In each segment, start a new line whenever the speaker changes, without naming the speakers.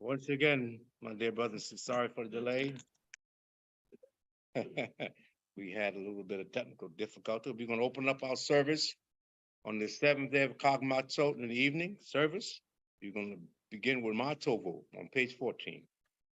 Once again, my dear brothers, sorry for the delay. We had a little bit of technical difficulty. We're going to open up our service on the seventh day of Chag Matzot in the evening service. We're going to begin with Matovu on page 14.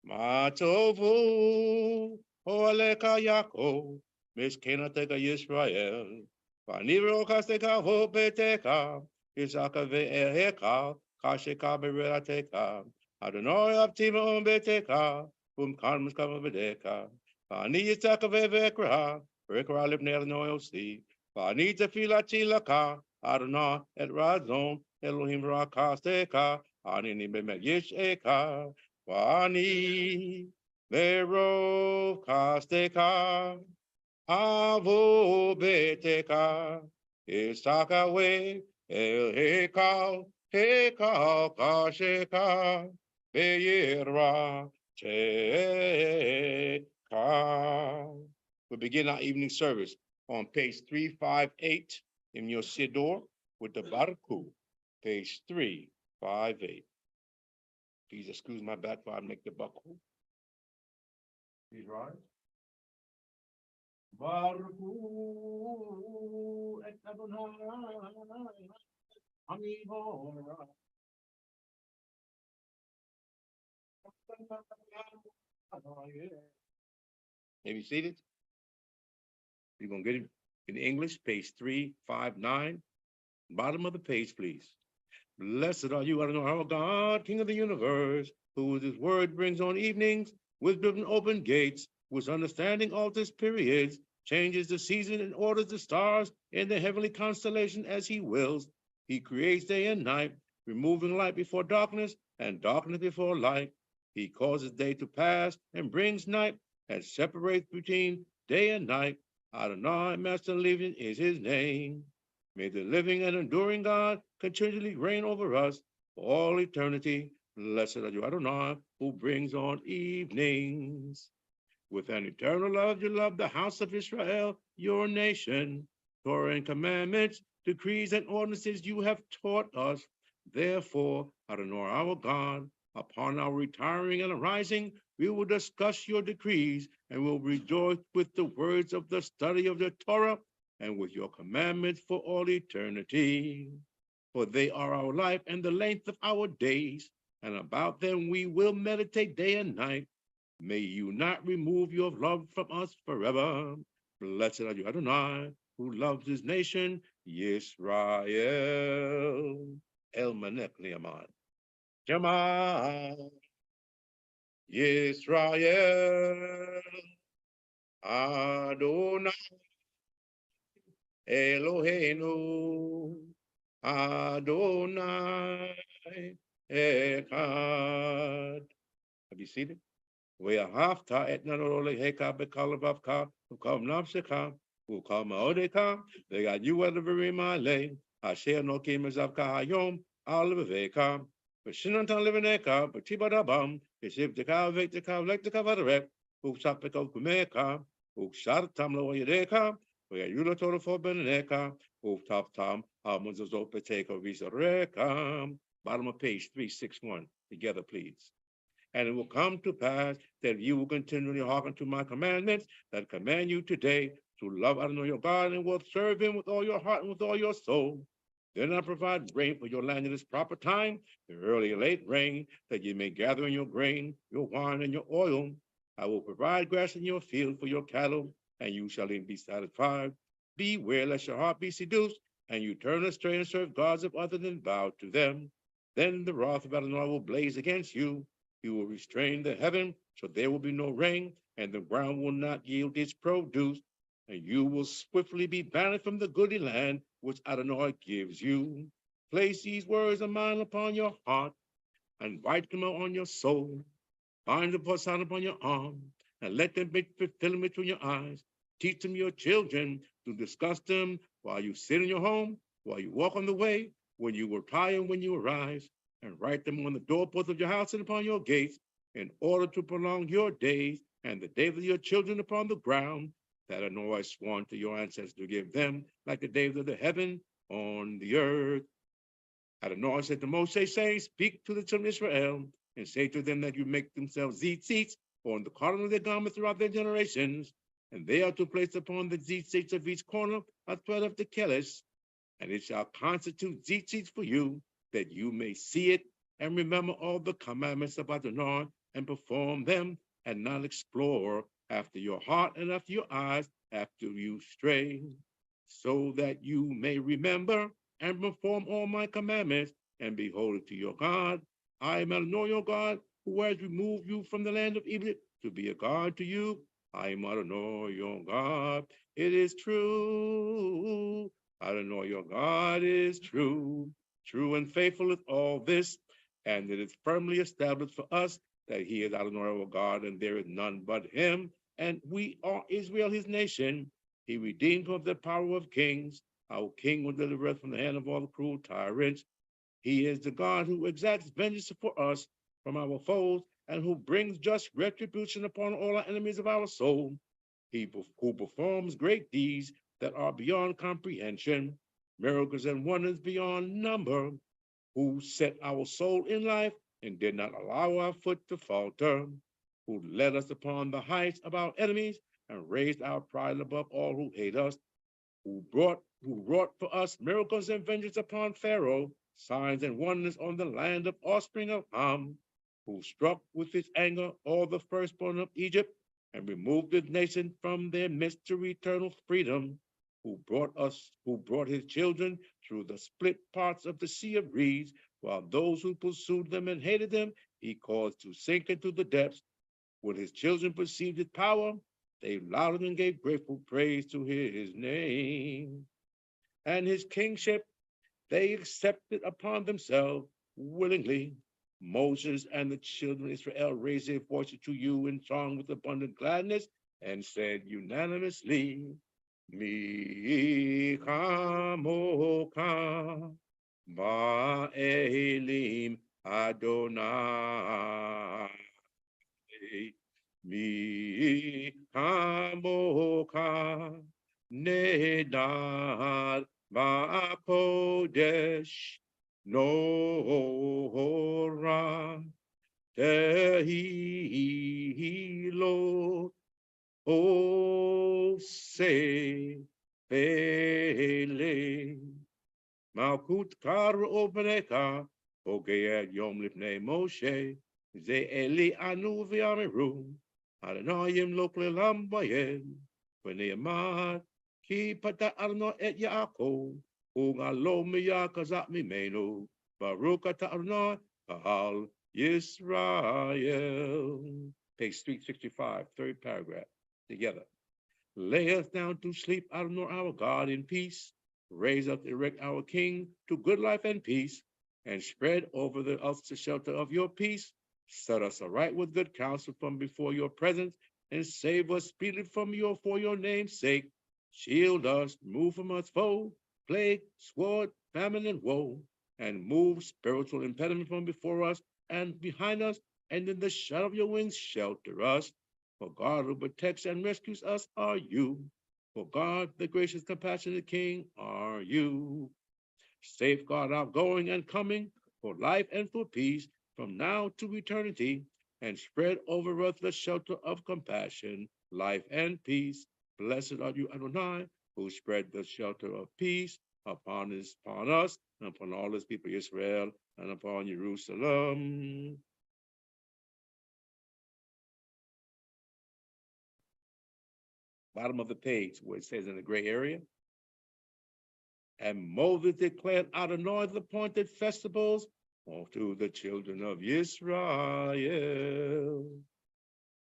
Matovu, Oleka Yako, Miskenateka Yisrael, Vaniro Kasteka Hopeteka, Isaka Ve'eheka, Kasheka Berelateka, Adonai Aptima Beteka, Karmus Kavadeka, Pani Yisaka Vevekra, Rekra Lipnel Noyosi, Pani Tefila Chilaka, Adonai et Razon, Elohim Rakasteka, Anini Bemegish Eka, Wani Vero Kasteka Avo Beteka Isakawe El Hekal Kasheka Beyera Cheka. We begin our evening service on page 358 in your Siddur with the Barku, page 358. Please excuse my back while I make the buckle. Please rise. Baruchu et Adonai Amivora. May be seated. We're going to get it in English, page 359. Bottom of the page, please. Blessed are you, Adonai, our God, King of the universe, who with his word brings on evenings, wisdom open gates, whose understanding alters periods, changes the season and orders the stars in the heavenly constellation as he wills. He creates day and night, removing light before darkness and darkness before light. He causes day to pass and brings night and separates between day and night. Adonai, Master Living is his name. May the living and enduring God continually reign over us for all eternity. Blessed are you, Adonai, who brings on evenings. With an eternal love, you love the house of Israel, your nation. Torah and commandments, decrees and ordinances you have taught us. Therefore, Adonai, our God, upon our retiring and arising, we will discuss your decrees and will rejoice with the words of the study of the Torah and with your commandments for all eternity. For they are our life and the length of our days, and about them we will meditate day and night. May you not remove your love from us forever. Blessed are you, Adonai, who loves his nation, Yisrael. El Manek Liaman. Shema Yisrael. Adonai Eloheinu Adonai Echad. Have you seen it? Ve'ahavta et nanolehecha bekalavavka ukam nafshecha ukam ma'odecha ve'gayu elevrim ale asher nokim ezavka hayom al veveka v'shinantan levenecha v'tibadabam v'shivteka v'teka v'lekteka v'adarek uksapeka ukumecha ukshartam lo yedecha ve'ayula torafo benenecha uktaptam hamuzazot peteka v'zareka. Bottom of page 361. Together, please. And it will come to pass that you will continually hearken to my commandments that command you today to love Adonai your God and will serve him with all your heart and with all your soul. Then I provide rain for your land in its proper time, the early and late rain, that you may gather in your grain, your wine, and your oil. I will provide grass in your field for your cattle, and you shall then be satisfied. Beware lest your heart be seduced, and you turn astray and serve gods of others and bow to them. Then the wrath of Adonai will blaze against you. He will restrain the heaven, so there will be no rain, and the ground will not yield its produce, and you will swiftly be banished from the goodly land which Adonai gives you. Place these words of mine upon your heart, and write them on your soul. Bind the sign upon your arm, and let them be fulfilled between your eyes. Teach them your children to discuss them while you sit in your home, while you walk on the way, when you retire and when you arise, and write them on the doorposts of your house and upon your gates, in order to prolong your days and the days of your children upon the ground, that I know I sworn to your ancestors to give them, like the days of the heaven on the earth. Adonai said to Moshe, saying, speak to the children of Israel, and say to them that you make themselves seats on the corner of their garment throughout their generations, and they are to place upon the seats of each corner a thread of the kelis, and it shall constitute seats for you, that you may see it and remember all the commandments of Adonai and perform them, and not explore after your heart and after your eyes after you stray, so that you may remember and perform all my commandments and be holy to your God. I am Adonai your God, who has removed you from the land of Egypt to be a God to you. I am Adonai your God. It is true. Adonai your God is true. True and faithful is all this, and it is firmly established for us that he is Adonai our God, and there is none but him, and we are Israel, his nation. He redeemed from the power of kings. Our king will deliver us from the hand of all the cruel tyrants. He is the God who exacts vengeance for us from our foes, and who brings just retribution upon all our enemies of our soul. He who performs great deeds that are beyond comprehension, miracles and wonders beyond number, who set our soul in life and did not allow our foot to falter, who led us upon the heights of our enemies and raised our pride above all who hate us, who wrought for us miracles and vengeance upon Pharaoh, signs and wonders on the land of offspring of Ham, who struck with his anger all the firstborn of Egypt and removed the nation from their midst to eternal freedom, who brought his children through the split parts of the sea of reeds, while those who pursued them and hated them, he caused to sink into the depths. When his children perceived his power, they lauded and gave grateful praise to his name. And his kingship they accepted upon themselves willingly. Moses and the children of Israel raised their voices to you in song with abundant gladness and said unanimously, Mi kamoka ba'elim Adonai. Mi kamoka nedar ba'kodesh nora tehilo ose pele malkut kar openeka ogeyad yom lifnei Moshe ze eli anu v'yameru Adonayim lo klelam bayed v'ne'emad ki pata arno et Yaakov ugalo miyakazat mimenu Baruch ata Adonai kahal Yisrael. Page 365, third paragraph, together. Lay us down to sleep, Adonai our God, in peace. Raise up, erect our King to good life and peace, and spread over us the shelter of your peace. Set us aright with good counsel from before your presence, and save us speedily from for your name's sake. Shield us, move from us foe, plague, sword, famine, and woe, and move spiritual impediment from before us and behind us, and in the shadow of your wings shelter us. For God who protects and rescues us are you. For God, the gracious, compassionate King, are you. Safeguard our going and coming for life and for peace from now to eternity, and spread over us the shelter of compassion, life, and peace. Blessed are you, Adonai, who spread the shelter of peace upon us, and upon all his people Israel, and upon Jerusalem. Bottom of the page where it says in the gray area. And Moses declared Adonai the appointed festivals unto the children of Israel.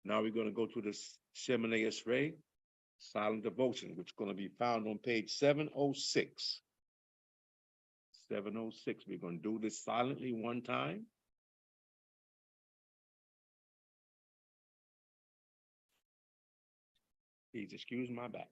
Now we're going to go to the Shemoneh Esrei, silent devotion, which is going to be found on page 706. 706. We're going to do this silently one time. Please excuse my back.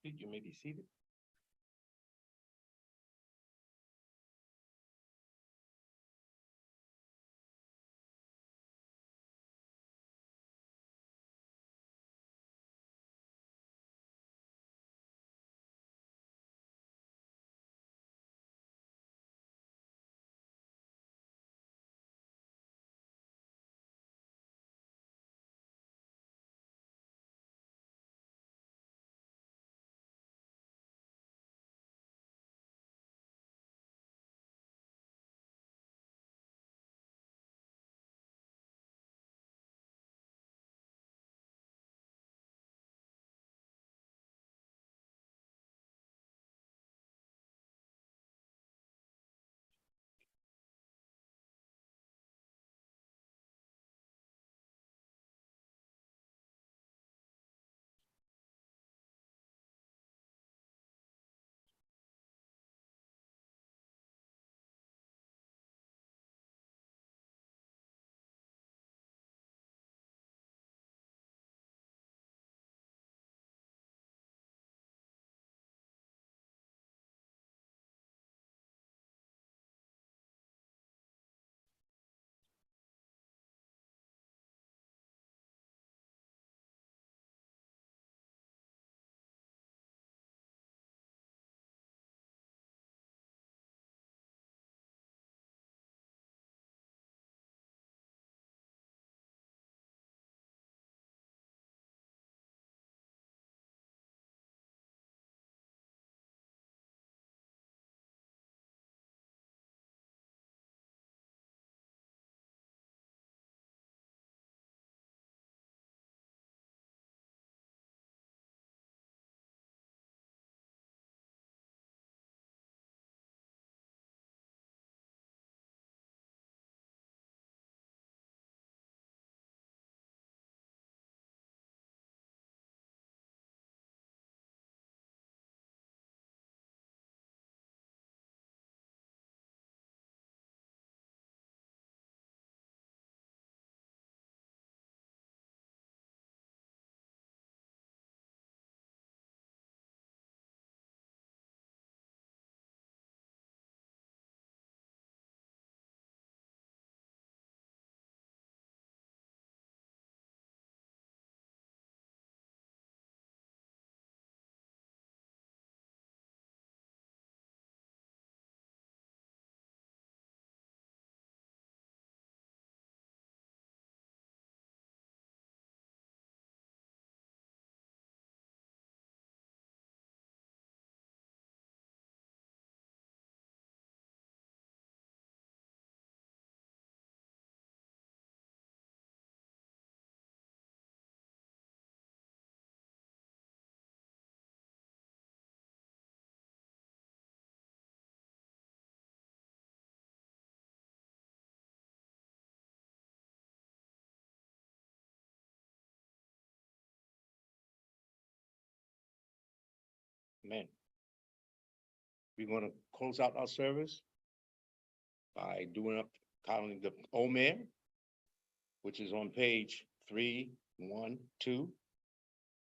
feet, you may be seated. Amen. We're going to close out our service by doing up counting the Omer, which is on page 312.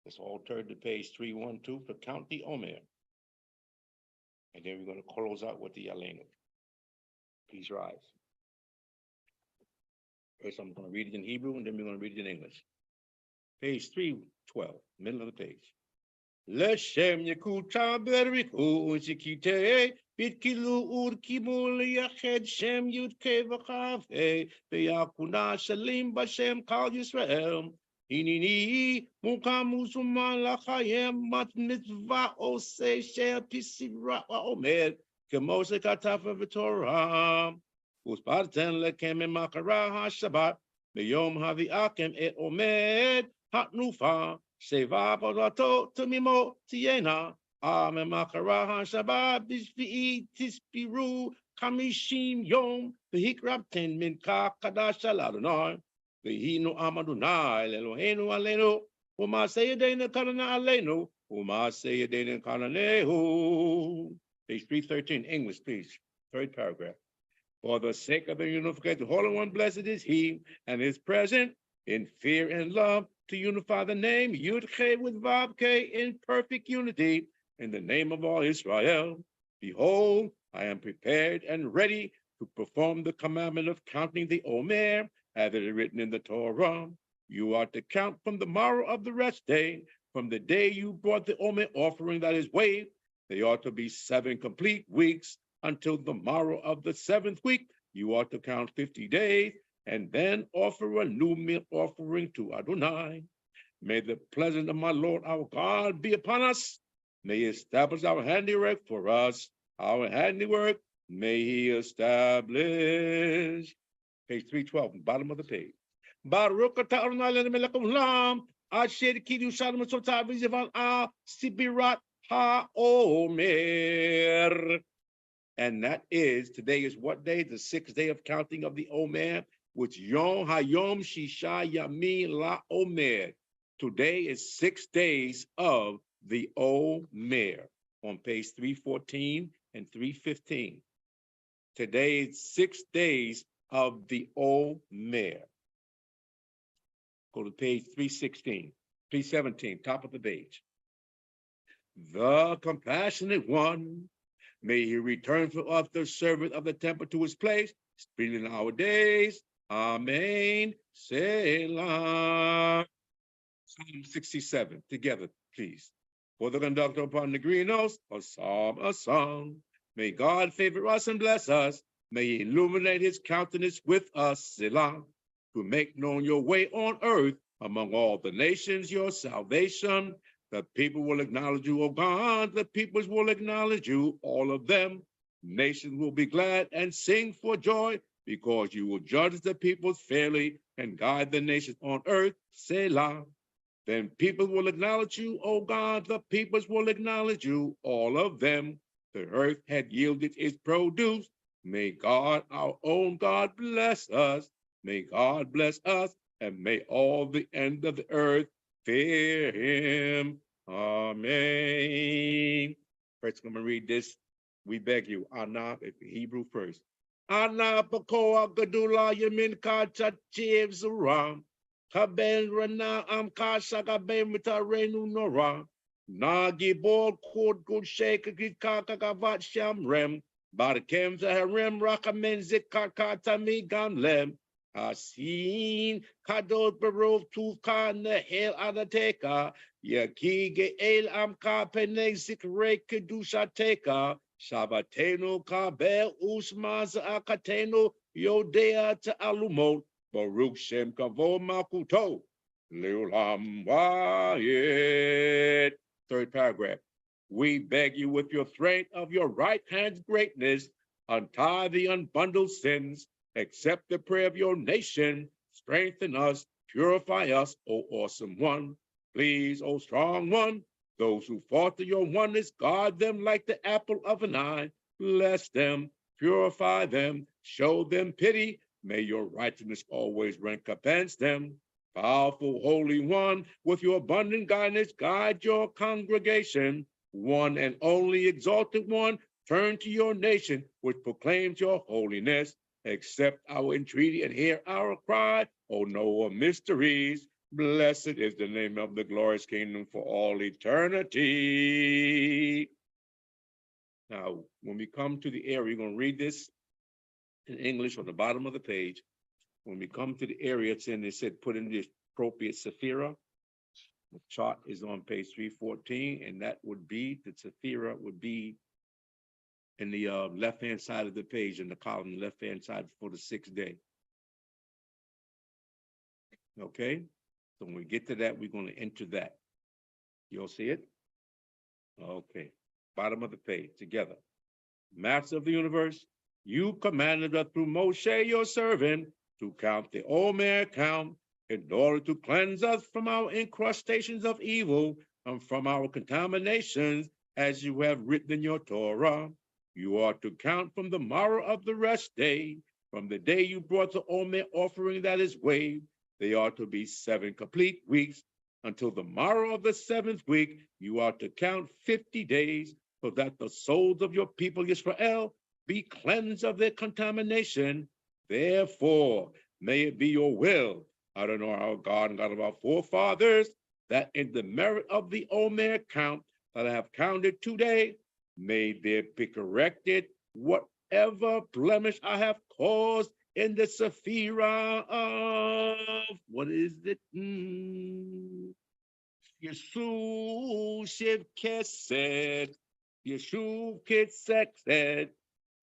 Let's all turn to page 312 for count the Omer. And then we're going to close out with the Yalenu. Please rise. First, I'm going to read it in Hebrew, and then we're going to read it in English. Page 312, middle of the page. Leshem Yakuta Beriku Unsikite Bitkilu Urkimul Yached Shem Yutke Vakave Beyakuna Salim Bashem Kal Yisrael Inini Mukamusuman Lachayem Mat Mitzvah Ose Shel Pisira Omer Kemose Katafa Vitorah Usparten Lekem Makara HaShabbat Beyom Havi Akem Et Omed Hatnufa Seva Bodato Tumimo Tiena Ame Makaraha Shabbat Bishvi Tispiru Kamishim Yom Vehikrapten Minka Kadasha Ladonai Vehino Amadunai Elohenu Alenu Uma Sayedena Kanana Alenu Uma Sayedena Kananehu. Page 313, English, please. Third paragraph. For the sake of the unification, the Holy One, blessed is He, and is present in fear and love, to unify the name Yud-Che with Vav-Ke in perfect unity in the name of all Israel. Behold, I am prepared and ready to perform the commandment of counting the Omer, as it is written in the Torah. You are to count from the morrow of the rest day, from the day you brought the Omer offering that is waved. They ought to be 7 complete weeks until the morrow of the 7th week. You ought to count 50 days and then offer a new meal offering to Adonai. May the pleasure of my Lord our God be upon us. May he establish our handiwork for us. Our handiwork may he establish. Page 312, bottom of the page. Baruch atah Adonai Eloheinu melech haolam, asher kiddush mitzvotav v'zivan sibirat haomer. And that is, today is what day? The 6th day of counting of the Omer, which Yom Hayom Shisha Yami La Omer. Today is 6 days of the Omer on page 314 and 315. Today is 6 days of the Omer. Go to page 316, 317, top of the page. The compassionate one, may he return for us the servant of the temple to his place, speeding our days. Amen. Selah. Psalm 67, together, please. For the conductor upon the green host, a psalm, a song. May God favor us and bless us. May he illuminate his countenance with us, Selah, to make known your way on earth among all the nations, your salvation. The people will acknowledge you, O God. The peoples will acknowledge you, all of them. Nations will be glad and sing for joy, because you will judge the peoples fairly and guide the nations on earth, Selah. Then people will acknowledge you, O God. The peoples will acknowledge you, all of them. The earth had yielded its produce. May God, our own God, bless us. May God bless us, and may all the end of the earth fear him. Amen. First, I'm going to read this. We beg you, Anna, Hebrew first. Anna Pakoa Gadula Yamin Kachachiv Zuram. Kaben Rana Am Kashaga Bemita Renu Nora. Nagi Bol Kud Good Shake Kaka Gavat Shamrem. Barkem Zaharem Rakamen Zikakatami Gamlem. Asin Kadot Barov Tuka Nehel Adateka. Yakige El Amka Penezik Reke Dushateka. Shabateno Kabel Usmaz Akateno Yodea to Alumot. Baruch Shem Kavo Makuto. Leulam Wayet. 3rd paragraph. We beg you with your strength of your right hand's greatness, untie the unbundled sins, accept the prayer of your nation, strengthen us, purify us, O awesome one. Please, O strong one, those who falter your oneness, guard them like the apple of an eye. Bless them, purify them, show them pity. May your righteousness always recompense them. Powerful Holy One, with your abundant guidance, guide your congregation. One and only exalted one, turn to your nation, which proclaims your holiness. Accept our entreaty and hear our cry, O knower of mysteries. Blessed is the name of the glorious kingdom for all eternity. Now, when we come to the area, we're going to read this in English on the bottom of the page. When we come to the area, it's in, it said, put in the appropriate sephira. The chart is on page 314, and that would be, the sephira would be in the left-hand side of the page, in the column, left-hand side for the 6th day. Okay? So when we get to that, we're going to enter that. You'll see it? Okay. Bottom of the page, together. Master of the universe, you commanded us through Moshe, your servant, to count the Omer count in order to cleanse us from our incrustations of evil and from our contaminations, as you have written in your Torah. You are to count from the morrow of the rest day, from the day you brought the Omer offering that is waved. They are to be 7 complete weeks. Until the morrow of the 7th week, you are to count 50 days, so that the souls of your people Israel be cleansed of their contamination. Therefore, may it be your will I don't know our God and God of our forefathers, that in the merit of the Omer count that I have counted today, may there be corrected whatever blemish I have caused in the Sephira of, what is it? Yeshuv Shiv Kesed, Yeshuv Kesed,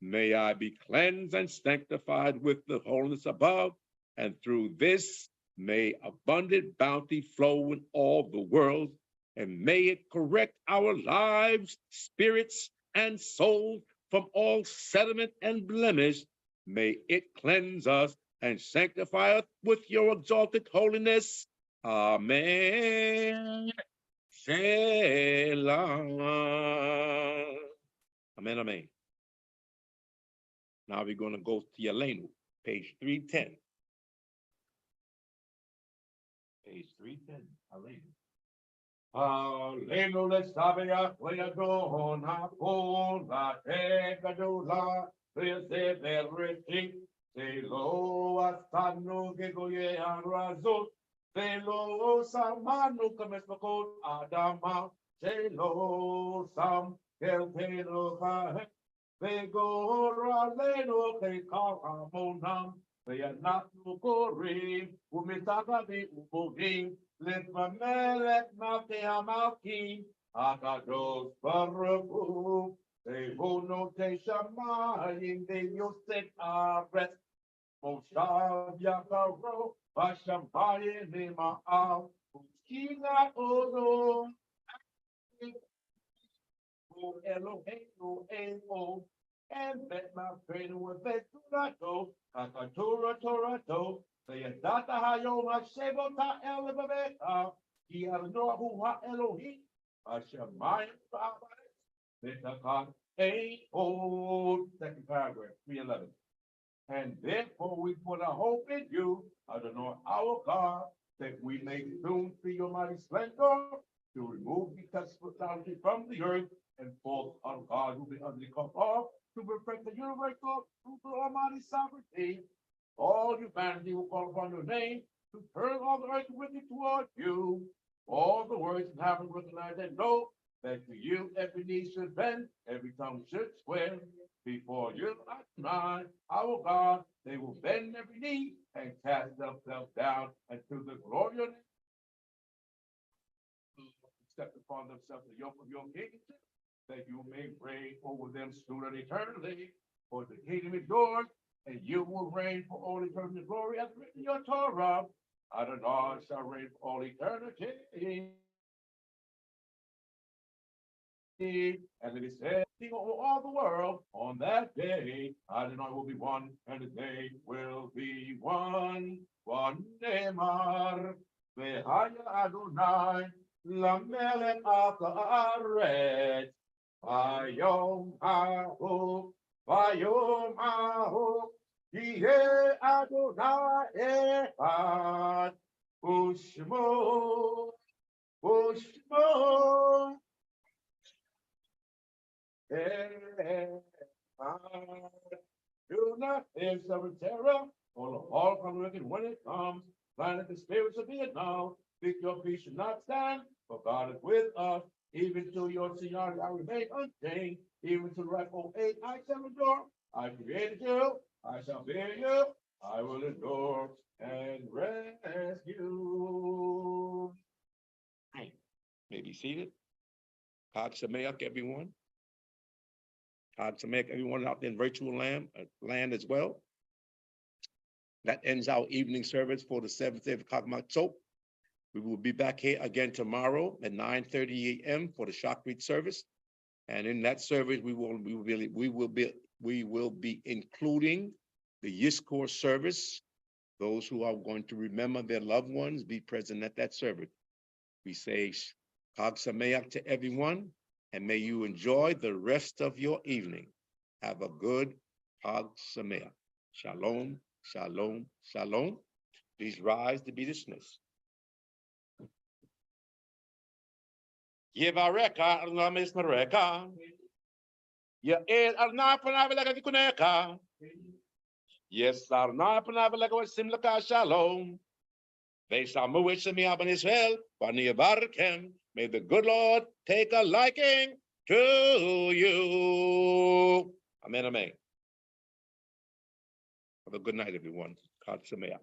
may I be cleansed and sanctified with the holiness above, and through this may abundant bounty flow in all the world, and may it correct our lives, spirits, and souls from all sediment and blemish. May it cleanse us and sanctify us with your exalted holiness. Amen. Selah. Amen, amen. Now we're going to go to Yelenu, page 310. Page 310, Alenu. Alenu le sabia, leago, na pola, egadula, se veriti, se lo astano, gegoye, anrazot. Velo samanu kamesmakot adama, Velo sam kelpeno kahe, Vegora leno kekar amonam, Veyanatu korim, Umitaka di ubogim, Litmamelek mate amalki, Akados barabu, Vehono te shamayim, Veyosek ares, Moshav yakaro, Vashampaye nema al, Uskina odo, Elohim Elo, and bet my friend with bet to not go, Kakatura Torato, the Data Hayo Mashebota Elevata, he has no who ha Elohim, Vashampaye Betaka, a old second paragraph, 311. And therefore we put our hope in you, Adonai our God, that we may soon see your mighty splendor, to remove the hospitality from the earth, and forth on God who be utterly cut off, to perfect the universal through the almighty sovereignty. All humanity will call upon your name, to turn all the earth with it toward you. All the words in heaven recognize and know that to you every knee should bend, every tongue should swear. Before you, Adonai, our God, they will bend every knee and cast themselves down, and to the glory of your name, accept upon themselves the yoke of your kingship, that you may reign over them soon and eternally. For the kingdom is yours, and you will reign for all eternity. Glory as written in your Torah. Adonai shall reign for all eternity. And it is said, over all the world, on that day, Adonai will be one, and they will be one. One Ne'emar, Vehaya Adonai, Lamelech Haaretz, Vayom Hahu, Vayom Hahu, Yeh Adonai Echad, Ushmo, Ushmo. Do not fear suffer terror, or the all come wicked when it comes. Blind the spirits of it now. Think your peace should not stand, for God is with us. Even to your seniority I remain unchanged. Even to the ripe old age I shall endure. I created you, I shall bear you, I will endure and rescue. May be seated. Chag Sameach, everyone. To make everyone out there in virtual land as well. That ends our evening service for the 7th day of Matzot. We will be back here again tomorrow at 9:30 a.m. for the Shachrit service. And in that service, we will be including the Yizkor service. Those who are going to remember their loved ones, be present at that service. We say Chag Sameach to everyone, and may you enjoy the rest of your evening. Have a good Chag Sameach. Shalom, shalom, shalom. Please rise to be dismissed. Yevareka Adonai Mismareka. Ya'el Adonai Panav Lega Vikuneka. Yes, Adonai Panav Lega Simlaka Shalom. May the good Lord take a liking to you. Amen, amen. Have a good night, everyone. God Sameach.